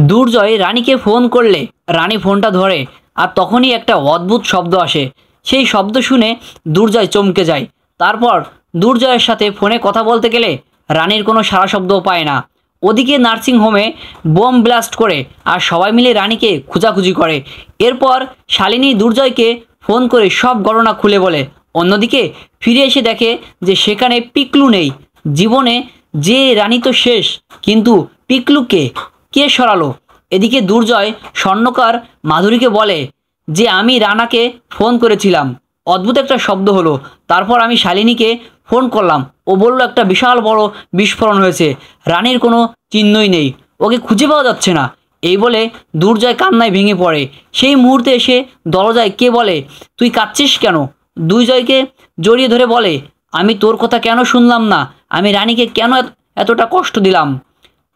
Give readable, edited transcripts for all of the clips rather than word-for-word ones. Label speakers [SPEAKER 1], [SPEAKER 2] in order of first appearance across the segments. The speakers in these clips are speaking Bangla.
[SPEAKER 1] দুর্জয় রানীকে ফোন করলে রানী ফোনটা ধরে আর তখনই একটা অদ্ভুত শব্দ আসে। সেই শব্দ শুনে দুর্জয় চমকে যায়। তারপর দুর্জয়ের সাথে ফোনে কথা বলতে গেলে রানীর কোনো সাড়া শব্দও পায় না। ওদিকে নার্সিংহোমে বোম ব্লাস্ট করে আর সবাই মিলে রানীকে খোঁজাখুঁজি করে। এরপর শালিনী দুর্জয়কে ফোন করে সব ঘটনা খুলে বলে। অন্যদিকে ফিরে এসে দেখে যে সেখানে পিকলু নেই। জীবনে যে রানী তো শেষ, কিন্তু পিকলুকে কে সরালো? এদিকে দুর্জয় স্বর্ণকার মাধুরীকে বলে যে আমি রানাকে ফোন করেছিলাম, অদ্ভুত একটা শব্দ হলো। তারপর আমি শালিনীকে ফোন করলাম, ও বলল একটা বিশাল বড় বিস্ফোরণ হয়েছে, রানীর কোনো চিহ্নই নেই, ওকে খুঁজে পাওয়া যাচ্ছে না। এই বলে দুর্জয় কান্নায় ভেঙে পড়ে। সেই মুহূর্তে এসে দরজায় কে বলে, তুই কাঁদছিস কেন? দুর্জয়কে জড়িয়ে ধরে বলে, আমি তোর কথা কেন শুনলাম না? আমি রানীকে কেন এতটা কষ্ট দিলাম?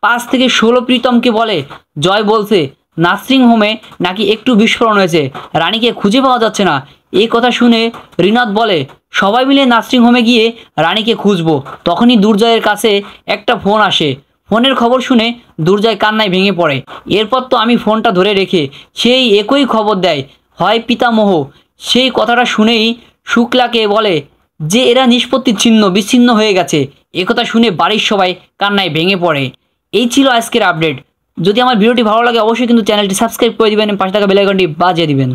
[SPEAKER 1] 5 থেকে 16 প্রীতমকে বলে, জয় বলছে নার্সিংহোমে নাকি একটু বিস্ফোরণ হয়েছে, রানীকে খুঁজে পাওয়া যাচ্ছে না। এই কথা শুনে রিনাত বলে, সবাই মিলে নার্সিংহোমে গিয়ে রানীকে খুঁজবো। তখনই দুর্জয়ের কাছে একটা ফোন আসে। ফোনের খবর শুনে দুর্জয় কান্নায় ভেঙে পড়ে। এরপর তো আমি ফোনটা ধরে রেখে সেই একই খবর দেয়, হয় পিতামহ। সেই কথাটা শুনেই শুক্লাকে বলে যে এরা নিষ্পত্তি ছিন্ন বিচ্ছিন্ন হয়ে গেছে। একথা শুনে বাড়ির সবাই কান্নায় ভেঙে পড়ে। এই ছিল আজকের আপডেট। যদি আমার ভিডিওটি ভালো লাগে অবশ্যই কিন্তু চ্যানেলটি সাবস্ক্রাইব করে দিবেন, পাশে থাকা বেল আইকনটি বাজিয়ে দিবেন।